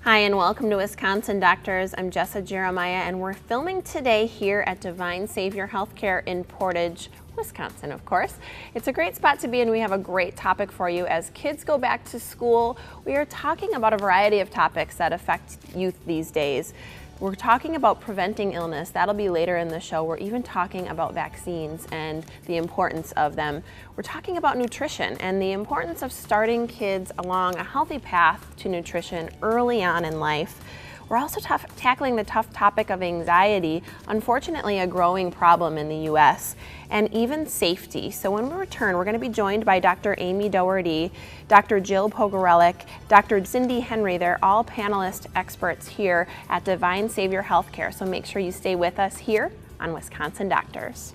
Hi and welcome to Wisconsin Doctors. I'm Jessa Jeremiah and we're filming today here at Divine Savior Healthcare in Portage, Wisconsin, of course. It's a great spot to be and we have a great topic for you. As kids go back to school, we are talking about a variety of topics that affect youth these days. We're talking about preventing illness. That'll be later in the show. We're even talking about vaccines and the importance of them. We're talking about nutrition and the importance of starting kids along a healthy path to nutrition early on in life. We're also tackling the tough topic of anxiety, unfortunately a growing problem in the U.S., and even safety. So when we return, we're going to be joined by Dr. Amy Doherty, Dr. Jill Pogorelic, Dr. Cindy Henry. They're all panelist experts here at Divine Savior Healthcare. So make sure you stay with us here on Wisconsin Doctors.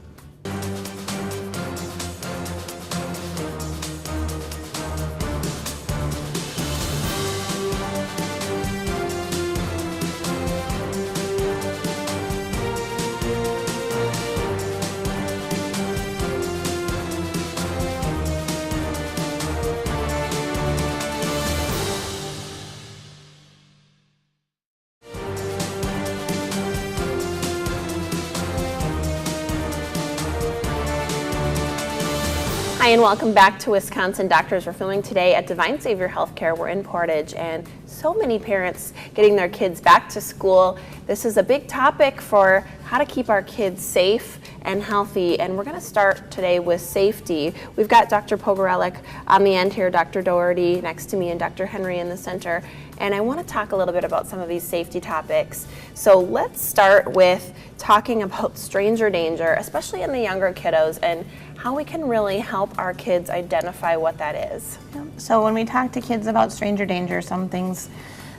Hi and welcome back to Wisconsin Doctors. We're filming today at Divine Savior Healthcare. We're in Portage and so many parents getting their kids back to school. This is a big topic for how to keep our kids safe and healthy, and we're going to start today with safety. We've got Dr. Pogorelic on the end here, Dr. Doherty next to me, and Dr. Henry in the center. And I want to talk a little bit about some of these safety topics. So let's start with talking about stranger danger, especially in the younger kiddos, and how we can really help our kids identify what that is. So when we talk to kids about stranger danger, some things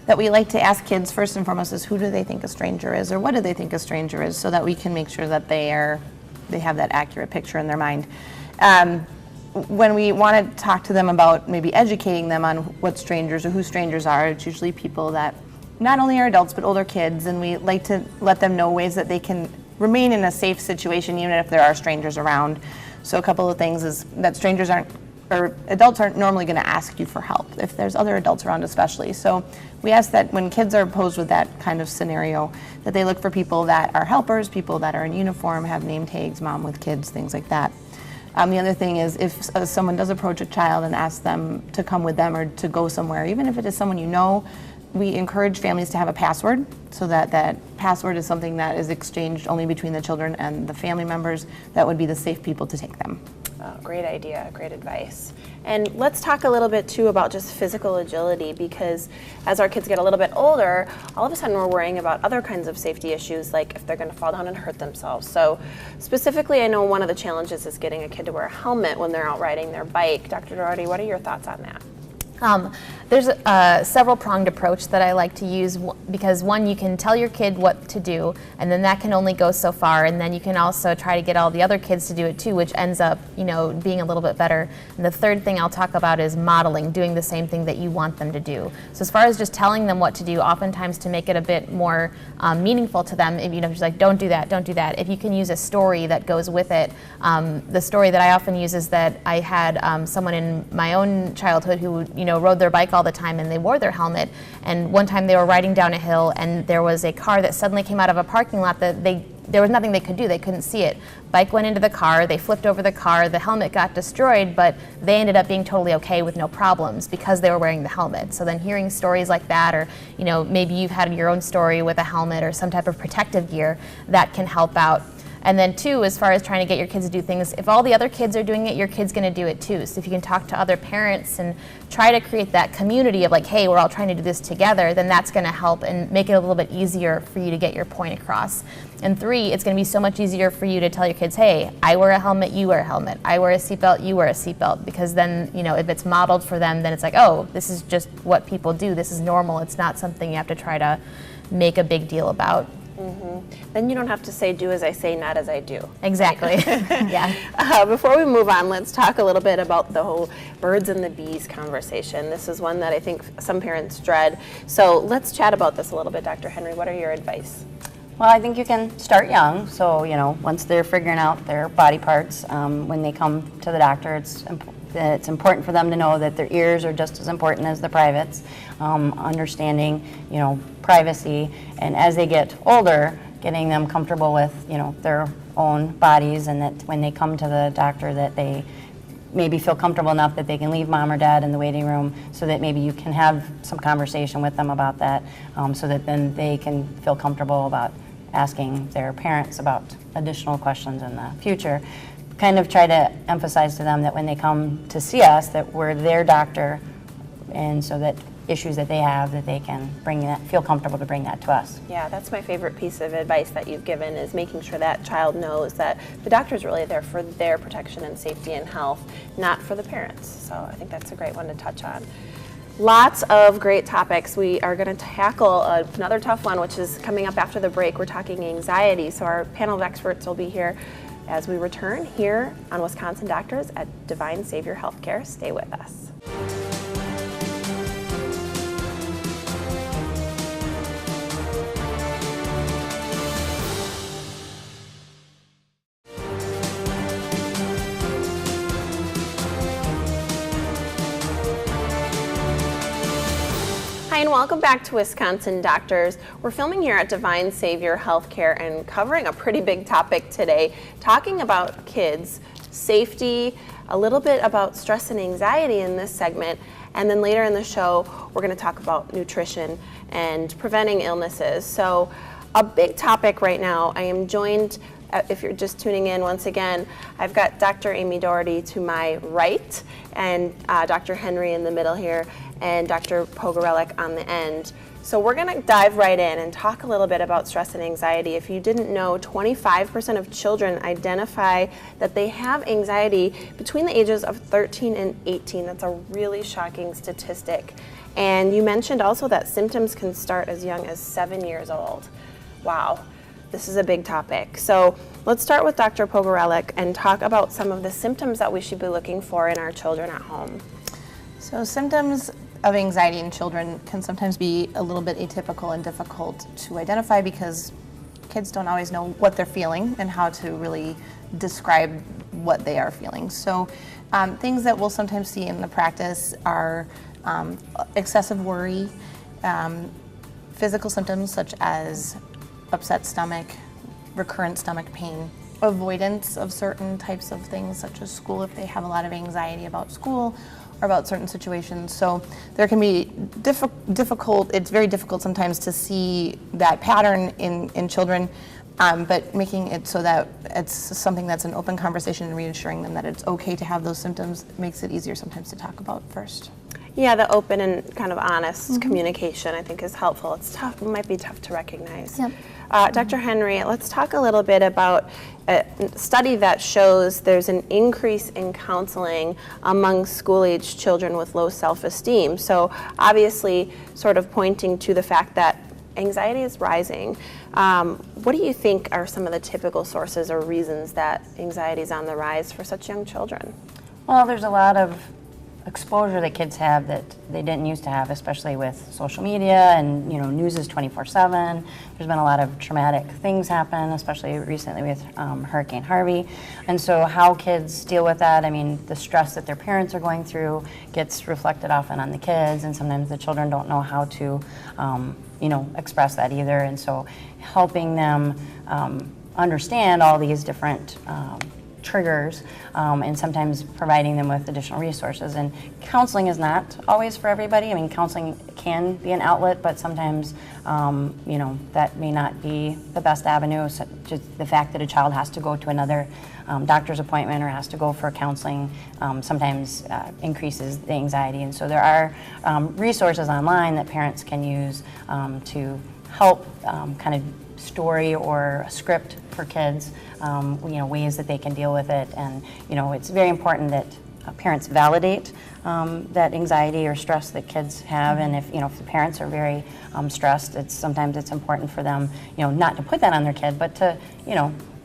that we like to ask kids first and foremost is who do they think a stranger is, or what do they think a stranger is, so that we can make sure that they have that accurate picture in their mind. When we want to talk to them about maybe educating them on what strangers or who strangers are, it's usually people that not only are adults but older kids, and we like to let them know ways that they can remain in a safe situation even if there are strangers around. So a couple of things is that adults aren't normally going to ask you for help if there's other adults around especially. So we ask that when kids are posed with that kind of scenario, that they look for people that are helpers, people that are in uniform, have name tags, mom with kids, things like that. The other thing is if someone does approach a child and ask them to come with them or to go somewhere, even if it is someone you know, we encourage families to have a password, so that password is something that is exchanged only between the children and the family members. That would be the safe people to take them. Oh, great idea, great advice. And let's talk a little bit too about just physical agility, because as our kids get a little bit older, all of a sudden we're worrying about other kinds of safety issues, like if they're going to fall down and hurt themselves. So specifically, I know one of the challenges is getting a kid to wear a helmet when they're out riding their bike. Dr. Doherty, what are your thoughts on that? There's a several-pronged approach that I like to use, because one, you can tell your kid what to do, and then that can only go so far, and then you can also try to get all the other kids to do it too, which ends up, being a little bit better. And the third thing I'll talk about is modeling, doing the same thing that you want them to do. So as far as just telling them what to do, oftentimes to make it a bit more meaningful to them, if just like, don't do that, don't do that. If you can use a story that goes with it, the story that I often use is that I had someone in my own childhood who, rode their bike all the time and they wore their helmet, and one time they were riding down a hill and there was a car that suddenly came out of a parking lot that there was nothing they could do, they couldn't see it. Bike went into the car, they flipped over the car, the helmet got destroyed, but they ended up being totally okay with no problems because they were wearing the helmet. So then hearing stories like that, or maybe you've had your own story with a helmet or some type of protective gear, that can help out. And then two, as far as trying to get your kids to do things, if all the other kids are doing it, your kid's going to do it too. So if you can talk to other parents and try to create that community of like, hey, we're all trying to do this together, then that's going to help and make it a little bit easier for you to get your point across. And three, it's going to be so much easier for you to tell your kids, hey, I wear a helmet, you wear a helmet. I wear a seatbelt, you wear a seatbelt. Because then, if it's modeled for them, then it's like, oh, this is just what people do. This is normal. It's not something you have to try to make a big deal about. Mm-hmm. Then you don't have to say, do as I say, not as I do. Exactly. Yeah. Before we move on, let's talk a little bit about the whole birds and the bees conversation. This is one that I think some parents dread. So let's chat about this a little bit. Dr. Henry, what are your advice? Well, I think you can start young. So, once they're figuring out their body parts, when they come to the doctor, it's that it's important for them to know that their ears are just as important as the privates, understanding, privacy, and as they get older, getting them comfortable with, their own bodies, and that when they come to the doctor that they maybe feel comfortable enough that they can leave mom or dad in the waiting room, so that maybe you can have some conversation with them about that, so that then they can feel comfortable about asking their parents about additional questions in the future. Kind of try to emphasize to them that when they come to see us that we're their doctor, and so that issues that they have, that they can feel comfortable to bring that to us. Yeah, that's my favorite piece of advice that you've given, is making sure that child knows that the doctor's really there for their protection and safety and health, not for the parents. So I think that's a great one to touch on. Lots of great topics. We are going to tackle another tough one, which is coming up after the break. We're talking anxiety. So our panel of experts will be here as we return here on Wisconsin Doctors at Divine Savior Healthcare. Stay with us. Hi, and welcome back to Wisconsin Doctors. We're filming here at Divine Savior Healthcare and covering a pretty big topic today, talking about kids, safety, a little bit about stress and anxiety in this segment, and then later in the show, we're going to talk about nutrition and preventing illnesses. So a big topic right now. I am joined, if you're just tuning in once again, I've got Dr. Amy Doherty to my right, and Dr. Henry in the middle here, and Dr. Pogorelic on the end. So we're going to dive right in and talk a little bit about stress and anxiety. If you didn't know, 25% of children identify that they have anxiety between the ages of 13 and 18. That's a really shocking statistic. And you mentioned also that symptoms can start as young as 7 years old. Wow, this is a big topic. So let's start with Dr. Pogorelic and talk about some of the symptoms that we should be looking for in our children at home. So symptoms of anxiety in children can sometimes be a little bit atypical and difficult to identify because kids don't always know what they're feeling and how to really describe what they are feeling. So things that we'll sometimes see in the practice are excessive worry, physical symptoms such as upset stomach, recurrent stomach pain, avoidance of certain types of things such as school if they have a lot of anxiety about school or about certain situations. So there can be difficult, it's very difficult sometimes to see that pattern in children, but making it so that it's something that's an open conversation and reassuring them that it's okay to have those symptoms makes it easier sometimes to talk about first. Yeah, the open and kind of honest communication I think is helpful. It's tough, it might be tough to recognize. Yep. Dr. Henry, let's talk a little bit about a study that shows there's an increase in counseling among school-age children with low self-esteem. So obviously sort of pointing to the fact that anxiety is rising. What do you think are some of the typical sources or reasons that anxiety is on the rise for such young children? Well, there's a lot of exposure that kids have that they didn't used to have, especially with social media and news is 24/7. There's been a lot of traumatic things happen, especially recently with Hurricane Harvey. And so how kids deal with that, I mean, the stress that their parents are going through gets reflected often on the kids, and sometimes the children don't know how to express that either. And so helping them understand all these different triggers, and sometimes providing them with additional resources. And counseling is not always for everybody. I mean, counseling can be an outlet, but sometimes, that may not be the best avenue. So just the fact that a child has to go to another doctor's appointment or has to go for counseling sometimes increases the anxiety. And so there are resources online that parents can use to help kind of story or a script for kids, ways that they can deal with it. And, it's very important that parents validate that anxiety or stress that kids have. And if the parents are very stressed, sometimes it's important for them, not to put that on their kid, but to,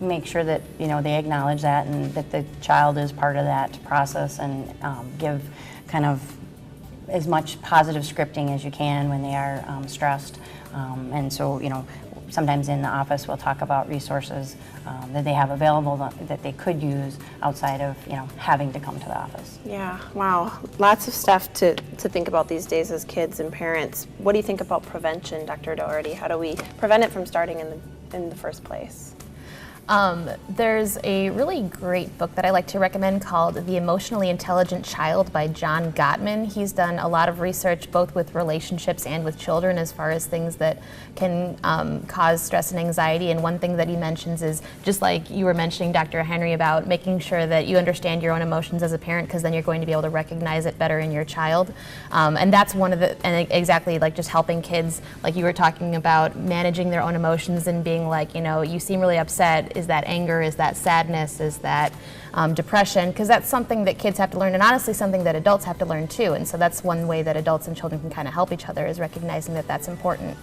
make sure that, they acknowledge that and that the child is part of that process and give kind of as much positive scripting as you can when they are stressed. And so, sometimes in the office we'll talk about resources that they have available that they could use outside of, having to come to the office. Yeah, wow. Lots of stuff to think about these days as kids and parents. What do you think about prevention, Dr. Doherty? How do we prevent it from starting in the first place? There's a really great book that I like to recommend called The Emotionally Intelligent Child by John Gottman. He's done a lot of research both with relationships and with children as far as things that can cause stress and anxiety. And one thing that he mentions is, just like you were mentioning, Dr. Henry, about making sure that you understand your own emotions as a parent, because then you're going to be able to recognize it better in your child. And that's one of the, and exactly like just helping kids, like you were talking about, managing their own emotions and being like, you seem really upset. Is that anger? Is that sadness? Is that depression? Because that's something that kids have to learn, and honestly something that adults have to learn too. And so that's one way that adults and children can kind of help each other, is recognizing that that's important.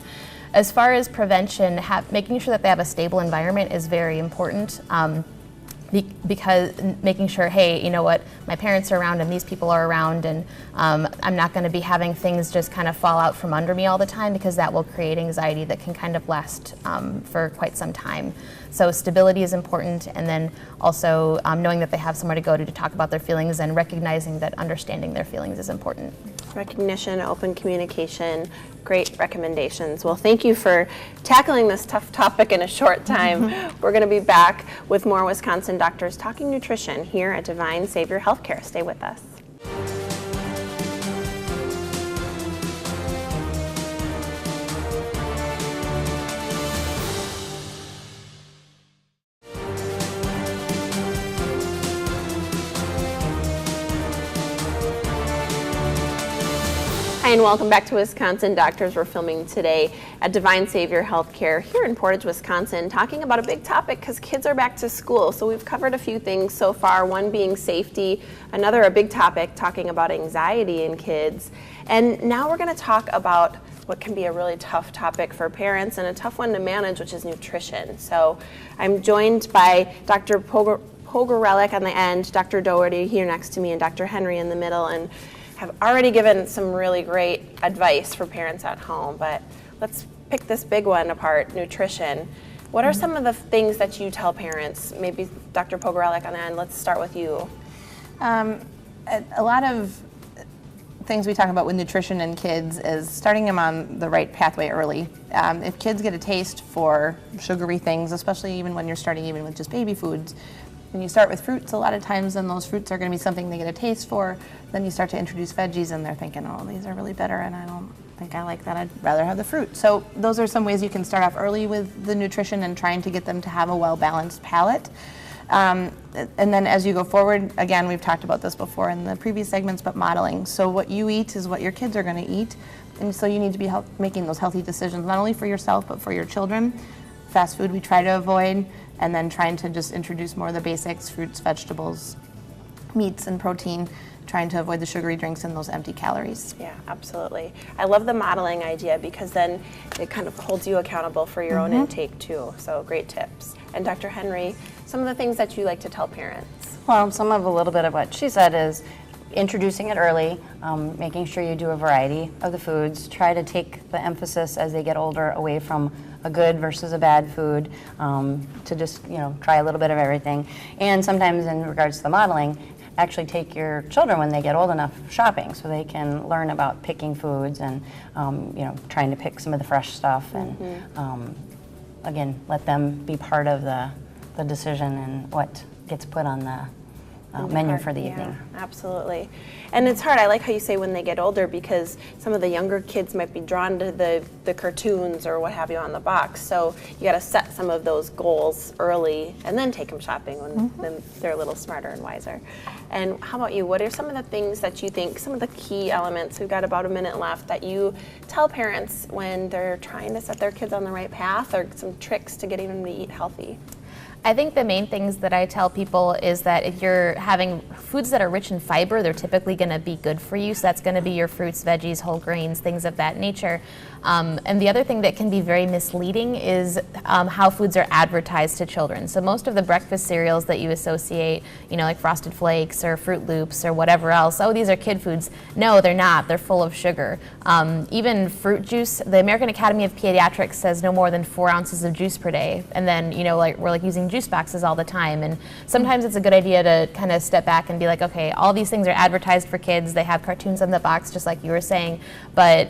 As far as prevention, making sure that they have a stable environment is very important. Because making sure, hey, you know what, my parents are around and these people are around, and I'm not going to be having things just kind of fall out from under me all the time, because that will create anxiety that can kind of last for quite some time. So stability is important, and then also knowing that they have somewhere to go to talk about their feelings, and recognizing that understanding their feelings is important. Recognition, open communication, great recommendations. Well, thank you for tackling this tough topic in a short time. We're going to be back with more Wisconsin doctors talking nutrition here at Divine Savior Healthcare. Stay with us. Hi, and welcome back to Wisconsin Doctors. We're filming today at Divine Savior Healthcare here in Portage, Wisconsin, talking about a big topic because kids are back to school. So we've covered a few things so far, one being safety, another a big topic talking about anxiety in kids. And now we're going to talk about what can be a really tough topic for parents and a tough one to manage, which is nutrition. So I'm joined by Dr. Pogorelic on the end, Dr. Doherty here next to me, and Dr. Henry in the middle, and have already given some really great advice for parents at home. But let's pick this big one apart, nutrition. What are some of the things that you tell parents? Maybe Dr. Pogorelic on the end, let's start with you. A lot of things we talk about with nutrition in kids is starting them on the right pathway early. If kids get a taste for sugary things, especially even when you're starting even with just baby foods, when you start with fruits, a lot of times then those fruits are going to be something they get a taste for. Then you start to introduce veggies and they're thinking, oh, these are really bitter and I don't think I like that. I'd rather have the fruit. So those are some ways you can start off early with the nutrition and trying to get them to have a well-balanced palate. And then as you go forward, again, we've talked about this before in the previous segments, but modeling. So what you eat is what your kids are going to eat. And so you need to be making those healthy decisions, not only for yourself, but for your children. Fast food we try to avoid, and then trying to just introduce more of the basics, fruits, vegetables, meats, and protein, trying to avoid the sugary drinks and those empty calories. Yeah, absolutely. I love the modeling idea because then it kind of holds you accountable for your own intake too. So great tips. And Dr. Henry, some of the things that you like to tell parents. Well, a little bit of what she said is introducing it early, making sure you do a variety of the foods, try to take the emphasis as they get older away from a good versus a bad food, to just try a little bit of everything. And sometimes in regards to the modeling, actually take your children when they get old enough shopping so they can learn about picking foods and trying to pick some of the fresh stuff, and again, let them be part of the decision and what gets put on the menu for the evening. Absolutely. And it's hard. I like how you say when they get older, because some of the younger kids might be drawn to the cartoons or what have you on the box. So you got to set some of those goals early and then take them shopping when they're a little smarter and wiser. And how about you? What are some of the things that you think, some of the key elements, we've got about a minute left, that you tell parents when they're trying to set their kids on the right path, or some tricks to getting them to eat healthy? I think the main things that I tell people is that if you're having foods that are rich in fiber, they're typically going to be good for you. So that's going to be your fruits, veggies, whole grains, things of that nature. And the other thing that can be very misleading is how foods are advertised to children. So most of the breakfast cereals that you associate, like Frosted Flakes or Fruit Loops or whatever else, oh, these are kid foods. No, they're not. They're full of sugar. Even fruit juice, the American Academy of Pediatrics says no more than 4 ounces of juice per day. And then, we're using juice boxes all the time. And sometimes it's a good idea to kind of step back and be like, okay, all these things are advertised for kids. They have cartoons on the box, just like you were saying. But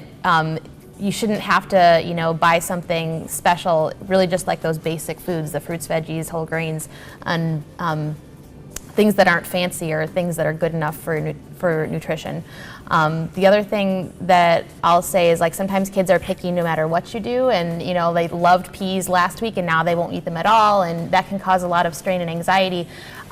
you shouldn't have to, buy something special, really just like those basic foods, the fruits, veggies, whole grains, and things that aren't fancy or things that are good enough for nutrition. The other thing that I'll say is sometimes kids are picky no matter what you do, and they loved peas last week and now they won't eat them at all, and that can cause a lot of strain and anxiety.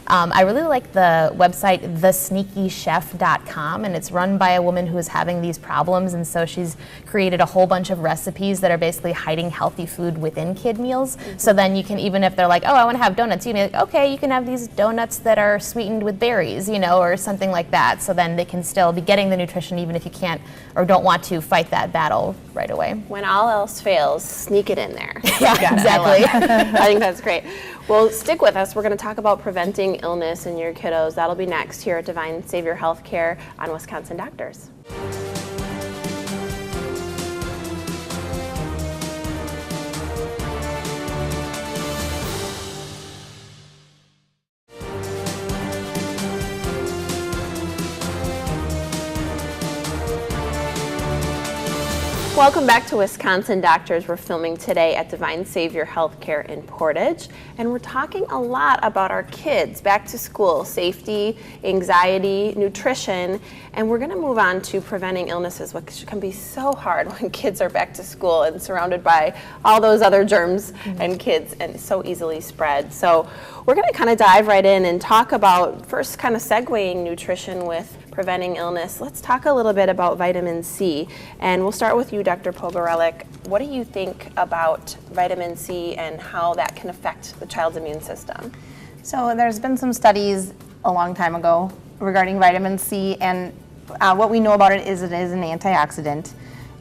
I really like the website thesneakychef.com, and it's run by a woman who is having these problems, and so she's created a whole bunch of recipes that are basically hiding healthy food within kid meals. So then you can, even if they're like, oh, I want to have donuts, you can be like, okay, you can have these donuts that are sweetened with berries, or something like that. So then they can still be getting the nutrition even if you can't or don't want to fight that battle right away. When all else fails, sneak it in there. Yeah, exactly. I think that's great. Well, stick with us. We're going to talk about preventing illness in your kiddos. That'll be next here at Divine Savior Healthcare on Wisconsin Doctors. Welcome back to Wisconsin Doctors. We're filming today at Divine Savior Healthcare in Portage, and we're talking a lot about our kids, back to school, safety, anxiety, nutrition, and we're going to move on to preventing illnesses, which can be so hard when kids are back to school and surrounded by all those other germs and kids, and so easily spread. So we're going to kind of dive right in and talk about, first kind of segueing nutrition with preventing illness. Let's talk a little bit about vitamin C, and we'll start with you, Dr. Pogorelic. What do you think about vitamin C and how that can affect the child's immune system? So there's been some studies a long time ago regarding vitamin C, and what we know about it is an antioxidant,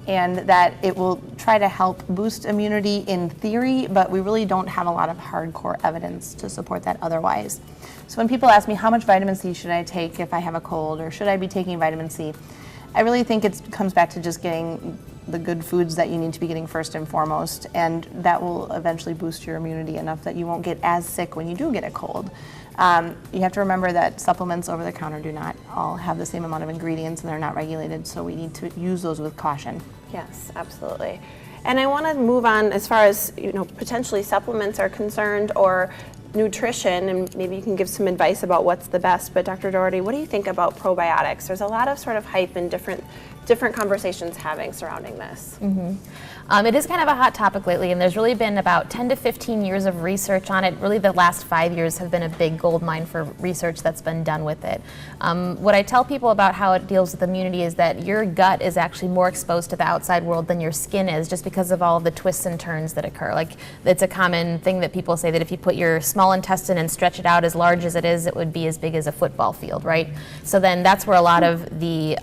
and that it will try to help boost immunity in theory, but we really don't have a lot of hardcore evidence to support that otherwise. So when people ask me how much vitamin C should I take if I have a cold, or should I be taking vitamin C, I really think it comes back to just getting the good foods that you need to be getting first and foremost, and that will eventually boost your immunity enough that you won't get as sick when you do get a cold. You have to remember that supplements over the counter do not all have the same amount of ingredients, and they're not regulated, so we need to use those with caution. Yes, absolutely. And I want to move on as far as potentially supplements are concerned, or nutrition, and maybe you can give some advice about what's the best. But Dr. Doherty, what do you think about probiotics? There's a lot of sort of hype and different conversations surrounding this. Mm-hmm. It is kind of a hot topic lately, and there's really been about 10 to 15 years of research on it. Really, the last 5 years have been a big gold mine for research that's been done with it. What I tell people about how it deals with immunity is that your gut is actually more exposed to the outside world than your skin is, just because of all of the twists and turns that occur. Like, it's a common thing that people say that if you put your small intestine and stretch it out as large as it is, it would be as big as a football field, right? So then that's where a lot of the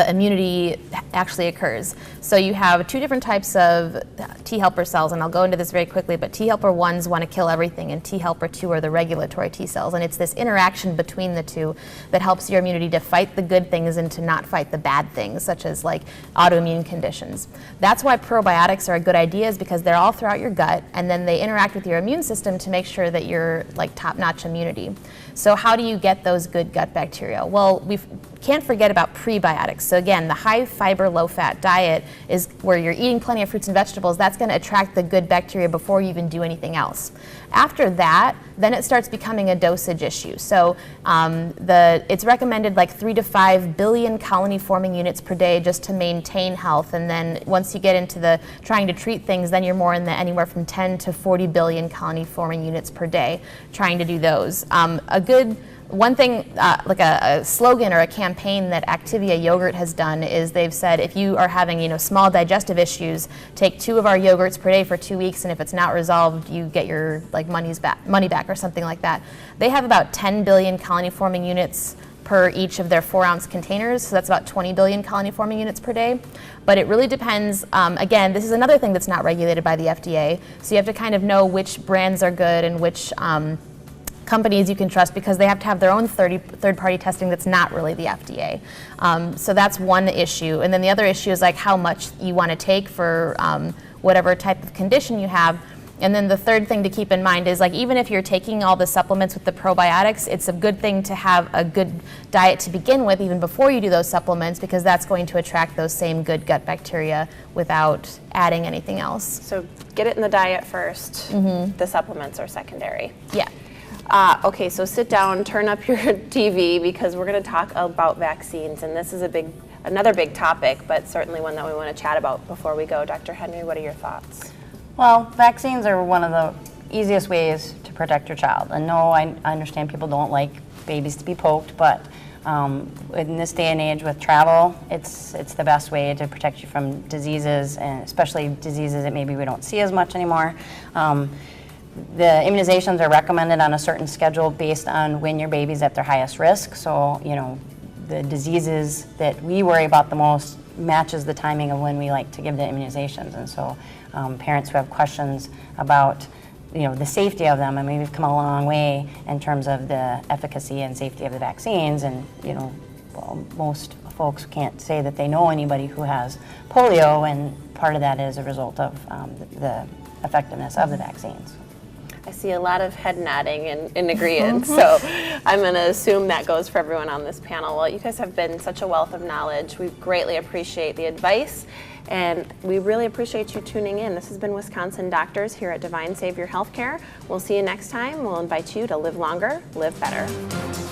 immunity actually occurs. So you have two different types of T helper cells, and I'll go into this very quickly, but T helper 1s want to kill everything, and T helper 2 are the regulatory T cells, and it's this interaction between the two that helps your immunity to fight the good things and to not fight the bad things, such as like autoimmune conditions. That's why probiotics are a good idea, is because they're all throughout your gut, and then they interact with your immune system to make sure that you're like top-notch immunity. So how do you get those good gut bacteria? Well, we can't forget about prebiotics. So again, the high fiber, low fat diet is where you're eating plenty of fruits and vegetables. That's going to attract the good bacteria before you even do anything else. After that, then it starts becoming a dosage issue. So it's recommended like 3 to 5 billion colony forming units per day just to maintain health. And then once you get into the trying to treat things, then you're more in the anywhere from 10 to 40 billion colony forming units per day trying to do those. A good One thing, like a slogan or a campaign that Activia Yogurt has done is they've said if you are having small digestive issues, take 2 of our yogurts per day for 2 weeks, and if it's not resolved, you get your money back or something like that. They have about 10 billion colony forming units per each of their 4-ounce containers, so that's about 20 billion colony forming units per day. But it really depends. Again, this is another thing that's not regulated by the FDA, so you have to kind of know which brands are good and which companies you can trust, because they have to have their own third-party testing that's not really the FDA. So that's one issue. And then the other issue is like how much you want to take for whatever type of condition you have. And then the third thing to keep in mind is, like, even if you're taking all the supplements with the probiotics, it's a good thing to have a good diet to begin with, even before you do those supplements, because that's going to attract those same good gut bacteria without adding anything else. So get it in the diet first. The supplements are secondary. Yeah. Okay, so sit down, turn up your TV, because we're going to talk about vaccines, and this is another big topic, but certainly one that we want to chat about before we go. Dr. Henry, what are your thoughts? Well, vaccines are one of the easiest ways to protect your child. And no, I understand people don't like babies to be poked, but in this day and age with travel, it's the best way to protect you from diseases, and especially diseases that maybe we don't see as much anymore. The immunizations are recommended on a certain schedule based on when your baby's at their highest risk. So, the diseases that we worry about the most matches the timing of when we like to give the immunizations. And so parents who have questions about the safety of them, I mean, we've come a long way in terms of the efficacy and safety of the vaccines, and most folks can't say that they know anybody who has polio, and part of that is a result of the effectiveness of the vaccines. I see a lot of head nodding in agreement, so I'm going to assume that goes for everyone on this panel. Well, you guys have been such a wealth of knowledge. We greatly appreciate the advice, and we really appreciate you tuning in. This has been Wisconsin Doctors here at Divine Savior Healthcare. We'll see you next time. We'll invite you to live longer, live better.